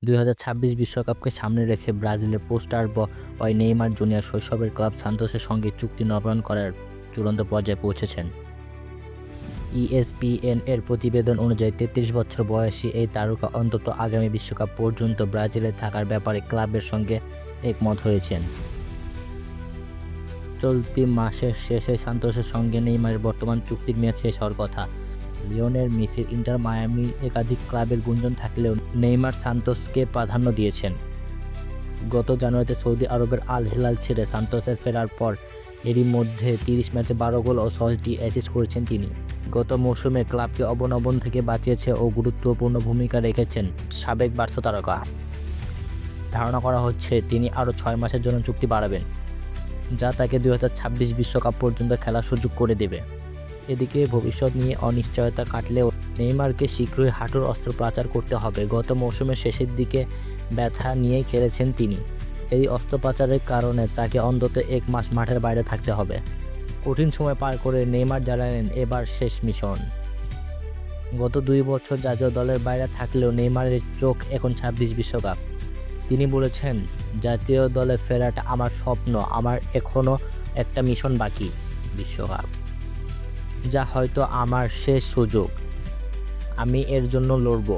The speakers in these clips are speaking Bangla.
2026 বিশ্বকাপকে সামনে রেখে ব্রাজিলের পোস্টার বয় নেইমার জুনিয়র শৈশবের ক্লাব সান্তোসের সঙ্গে চুক্তি নবায়ন করার চূড়ান্ত পর্যায়ে পৌঁছেছেন। ESPN এর প্রতিবেদন অনুযায়ী 33 বছর বয়সী এই তারকা অন্তত আগামী বিশ্বকাপ পর্যন্ত ব্রাজিলে থাকার ব্যাপারে ক্লাবের সঙ্গে একমত হয়েছেন। চলতি মাসের শেষে সান্তোসের সঙ্গে নেইমারের বর্তমান চুক্তির মেয়াদ শেষ হওয়ার কথা। লিওনেল মেসির ইন্টার মায়ামি একাধিক ক্লাবের গুঞ্জন থাকলেও নেইমার সান্তোসকে প্রাধান্য দিয়েছেন। গত জানুয়ারিতে সৌদি আরবের আল হিলাল ছেড়ে সান্তোসের ফেরার পর এরই মধ্যে 30 ম্যাচে 12 গোল ও 6টি অ্যাসিস্ট করেছেন তিনি। গত মৌসুমে ক্লাবকে অবনমন থেকে বাঁচিয়েছে ও গুরুত্বপূর্ণ ভূমিকা রেখেছেন সাবেক বার্সা তারকা। ধারণা করা হচ্ছে তিনি আরও 6 মাসের জন্য চুক্তি বাড়াবেন, যা তাকে 2026 বিশ্বকাপ পর্যন্ত খেলার সুযোগ করে দেবে। এদিকে ভবিষ্যৎ নিয়ে অনিশ্চয়তা কাটলেও নেইমারকে শীঘ্রই হাঁটুর অস্ত্রোপচার করতে হবে। গত মৌসুমের শেষের দিকে ব্যথা নিয়েই খেলেছেন তিনি। এই অস্ত্রোপচারের কারণে তাকে অন্তত 1 মাস মাঠের বাইরে থাকতে হবে। কঠিন সময় পার করে নেইমার জানালেন এবার শেষ মিশন। গত 2 বছর জাতীয় দলের বাইরে থাকলেও নেইমারের চোখ এখন 26 বিশ্বকাপ। তিনি বলেছেন, জাতীয় দলে ফেরাটা আমার স্বপ্ন, আমার এখনও একটা মিশন বাকি, বিশ্বকাপ, যা হয়তো আমার শেষ সুযোগ। আমি এর জন্য লড়ব।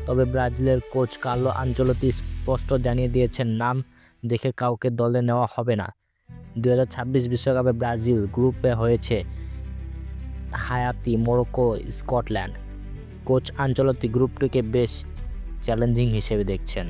তবে ব্রাজিলের কোচ কার্লো আনচেলত্তি স্পষ্ট জানিয়ে দিয়েছেন, নাম দেখে কাউকে দলে নেওয়া হবে না। 2026 বিশ্বকাপে ব্রাজিল গ্রুপে হয়েছে হায়াতি, মরক্কো, স্কটল্যান্ড। কোচ আনচেলত্তি গ্রুপটিকে বেশ চ্যালেঞ্জিং হিসেবে দেখছেন।